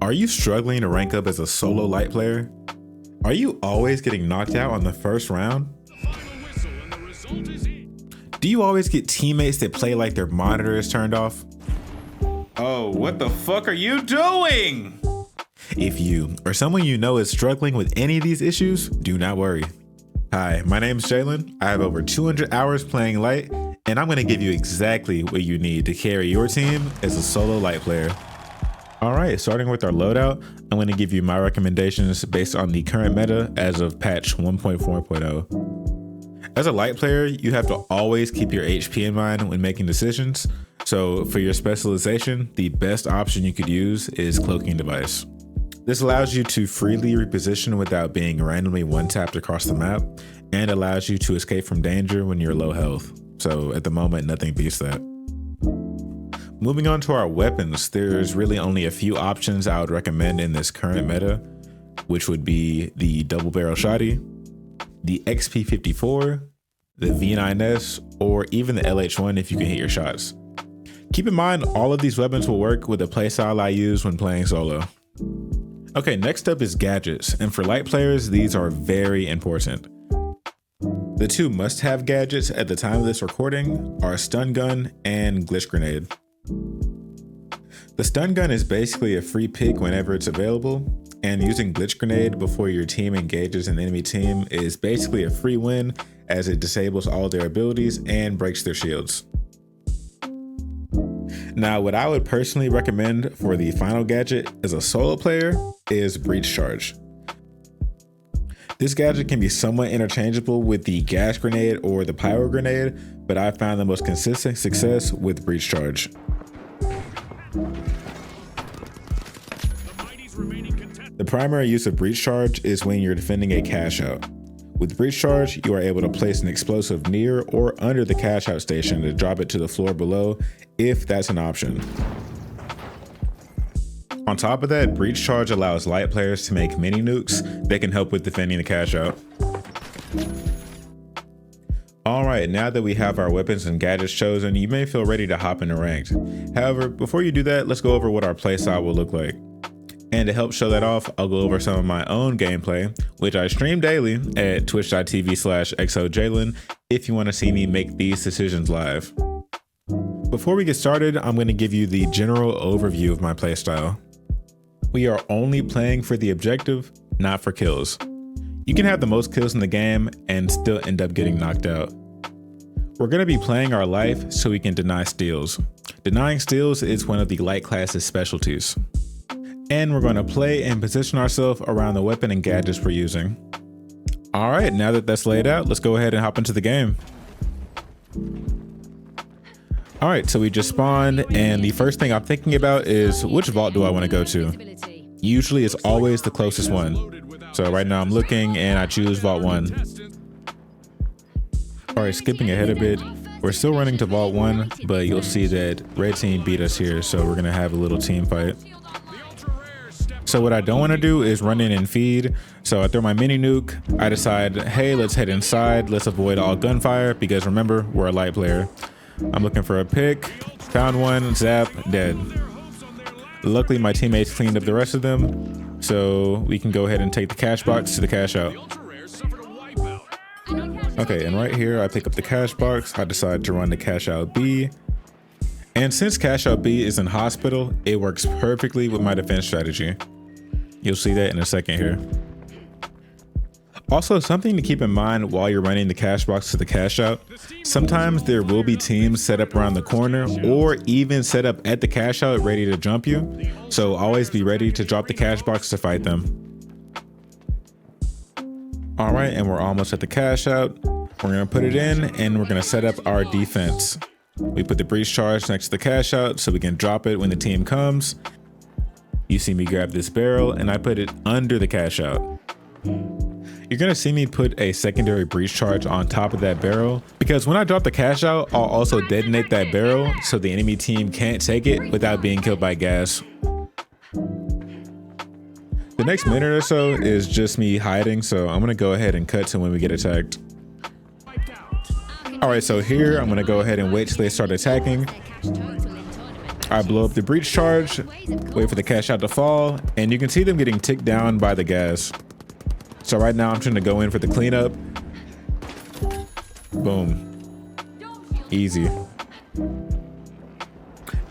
Are you struggling to rank up as a solo light player? Are you always getting knocked out on the first round? Do you always get teammates that play like their monitor is turned off? Oh, what the fuck are you doing? If you or someone you know is struggling with any of these issues, do not worry. Hi, my name is Jalen. I have over 200 hours playing light, and I'm going to give you exactly what you need to carry your team as a solo light player. All right, starting with our loadout, I'm going to give you my recommendations based on the current meta as of patch 1.4.0. As a light player, you have to always keep your HP in mind when making decisions. So for your specialization, the best option you could use is Cloaking Device. This allows you to freely reposition without being randomly one-tapped across the map, and allows you to escape from danger when you're low health. So at the moment, nothing beats that. Moving on to our weapons, there's really only a few options I would recommend in this current meta, which would be the double barrel shotty, the XP54, the V9S, or even the LH1 if you can hit your shots. Keep in mind, all of these weapons will work with the playstyle I use when playing solo. Okay, next up is gadgets, and for light players, these are very important. The two must-have gadgets at the time of this recording are stun gun and glitch grenade. The stun gun is basically a free pick whenever it's available, and using glitch grenade before your team engages an enemy team is basically a free win, as it disables all their abilities and breaks their shields. Now, what I would personally recommend for the final gadget as a solo player is breach charge. This gadget can be somewhat interchangeable with the gas grenade or the pyro grenade, but I found the most consistent success with breach charge. The primary use of breach charge is when you're defending a cash out. With breach charge, you are able to place an explosive near or under the cash out station to drop it to the floor below, if that's an option. On top of that, breach charge allows light players to make mini nukes that can help with defending the cash out. All right, now that we have our weapons and gadgets chosen, you may feel ready to hop into ranked. However, before you do that, let's go over what our playstyle will look like. And to help show that off, I'll go over some of my own gameplay, which I stream daily at twitch.tv/xojalen if you want to see me make these decisions live. Before we get started, I'm going to give you the general overview of my playstyle. We are only playing for the objective, not for kills. You can have the most kills in the game and still end up getting knocked out. We're going to be playing our life so we can deny steals. Denying steals is one of the light class's specialties. And we're going to play and position ourselves around the weapon and gadgets we're using. All right, now that that's laid out, let's go ahead and hop into the game. All right, so we just spawned, and the first thing I'm thinking about is which vault do I want to go to? Usually it's always the closest one. So right now I'm looking and I choose vault 1. All right, skipping ahead a bit, we're still running to vault 1, but you'll see that red team beat us here, so we're gonna have a little team fight. So what I don't want to do is run in and feed. So I throw my mini nuke. I decide, hey, let's head inside. Let's avoid all gunfire because remember, we're a light player. I'm looking for a pick. Found one, zap, dead. Luckily, my teammates cleaned up the rest of them. So we can go ahead and take the cash box to the cash out. Okay, and right here, I pick up the cash box. I decide to run the cash out B. And since cash out B is in hospital, it works perfectly with my defense strategy. You'll see that in a second here. Also, something to keep in mind while you're running the cash box to the cash out, sometimes there will be teams set up around the corner or even set up at the cash out ready to jump you. So always be ready to drop the cash box to fight them. All right, and we're almost at the cash out. We're gonna put it in and we're gonna set up our defense. We put the breach charge next to the cash out so we can drop it when the team comes. You see me grab this barrel and I put it under the cash out. You're gonna see me put a secondary breach charge on top of that barrel because when I drop the cash out, I'll also detonate that barrel so the enemy team can't take it without being killed by gas. The next minute or so is just me hiding, so I'm gonna go ahead and cut to when we get attacked. All right, so here I'm gonna go ahead and wait till they start attacking. I blow up the breach charge, Wait for the cash out to fall, and you can see them getting ticked down by the gas. So right now I'm trying to go in for the cleanup. Boom. Easy.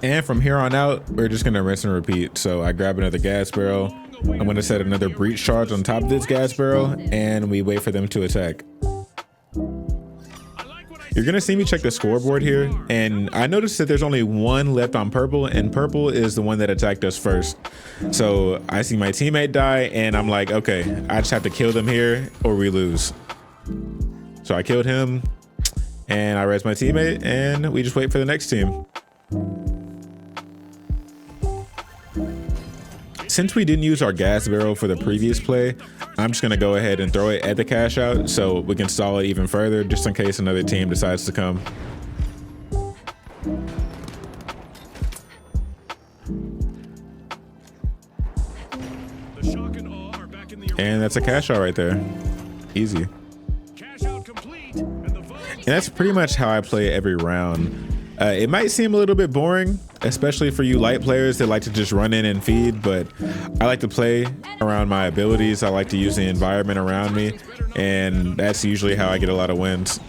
And from here on out, we're just gonna rinse and repeat. So I grab another gas barrel. I'm gonna set another breach charge on top of this gas barrel, and we wait for them to attack. You're gonna see me check the scoreboard here, and I noticed that there's only one left on purple, and purple is the one that attacked us first. So I see my teammate die, and I'm like, okay, I just have to kill them here or we lose. So I killed him, and I res my teammate, and we just wait for the next team. Since we didn't use our gas barrel for the previous play, I'm just gonna go ahead and throw it at the cash out so we can stall it even further, just in case another team decides to come. And that's a cash out right there. Easy. And that's pretty much how I play every round. It might seem a little bit boring, especially for you light players that like to just run in and feed, but I like to play around my abilities. I like to use the environment around me, and that's usually how I get a lot of wins.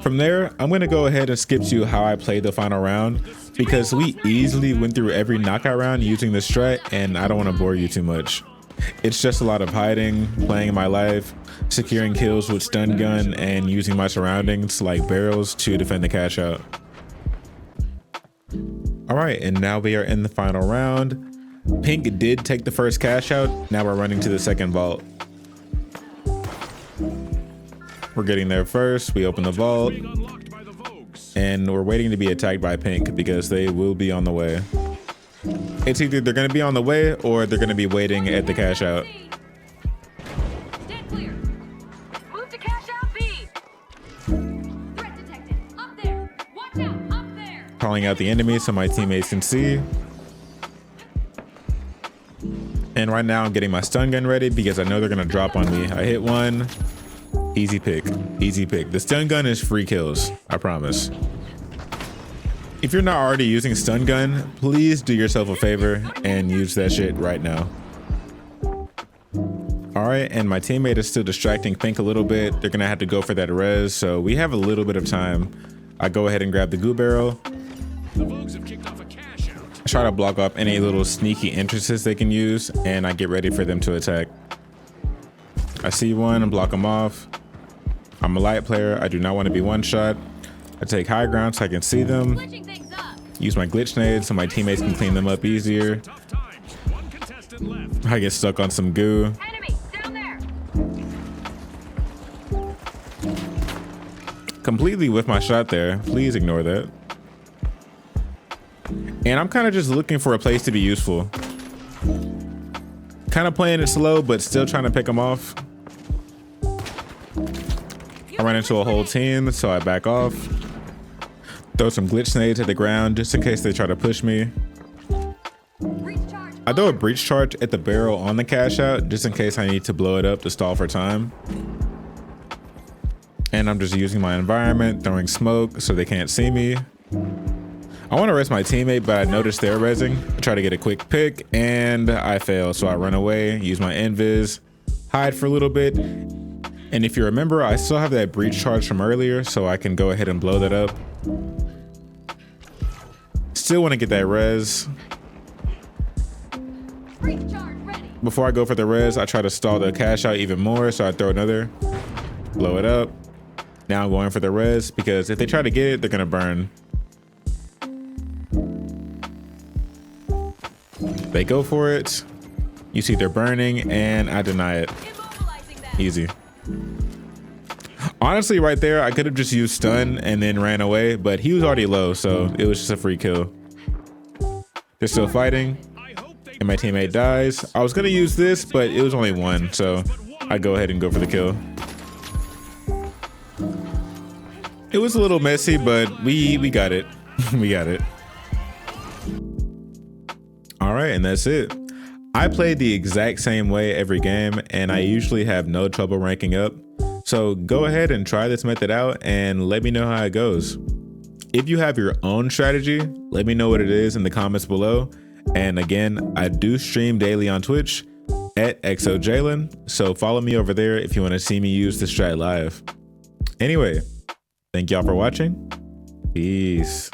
From there, I'm gonna go ahead and skip to how I played the final round, because we easily went through every knockout round using the strat, and I don't want to bore you too much. It's just a lot of hiding, playing my life, securing kills with stun gun, and using my surroundings like barrels to defend the cash out. All right, and now we are in the final round. Pink did take the first cash out. Now we're running to the second vault. We're getting there first. We open the vault, and we're waiting to be attacked by Pink because they will be on the way. It's either they're going to be on the way or they're going to be waiting at the cash out. Calling out the enemy so my teammates can see. And right now I'm getting my stun gun ready because I know they're going to drop on me. I hit one. Easy pick. Easy pick. The stun gun is free kills. I promise. If you're not already using stun gun, please do yourself a favor and use that shit right now. All right, and my teammate is still distracting Pink a little bit. They're gonna have to go for that res, so we have a little bit of time. I go ahead and grab the goo barrel. I try to block off any little sneaky entrances they can use, and I get ready for them to attack. I see one and block them off. I'm a light player. I do not want to be one shot. I take high ground so I can see them. Use my glitch nade so my teammates can clean them up easier. I get stuck on some goo. Completely with my shot there. Please ignore that. And I'm kind of just looking for a place to be useful. Kind of playing it slow, but still trying to pick them off. I run into a whole team, so I back off. Throw some glitch nades at the ground just in case they try to push me. I throw a breach charge at the barrel on the cash out just in case I need to blow it up to stall for time. And I'm just using my environment, throwing smoke so they can't see me. I want to res my teammate, but I noticed they're resing. I try to get a quick pick and I fail. So I run away, use my invis, hide for a little bit. And if you remember, I still have that breach charge from earlier, so I can go ahead and blow that up. Still want to get that res. Before I go for the res, I try to stall the cash out even more, so I throw another, blow it up. Now I'm going for the res because if they try to get it, they're gonna burn. They go for it. You see they're burning and I deny it. Easy. Honestly, right there, I could have just used stun and then ran away, but he was already low, so it was just a free kill. They're still fighting, and my teammate dies. I was gonna use this, but it was only one, so I go ahead and go for the kill. It was a little messy, but we got it. We got it. All right, and that's it. I play the exact same way every game, and I usually have no trouble ranking up. So go ahead and try this method out and let me know how it goes. if you have your own strategy, let me know what it is in the comments below. And again, I do stream daily on Twitch at XOJalen, so follow me over there if you want to see me use the strat live. Anyway, thank y'all for watching. Peace.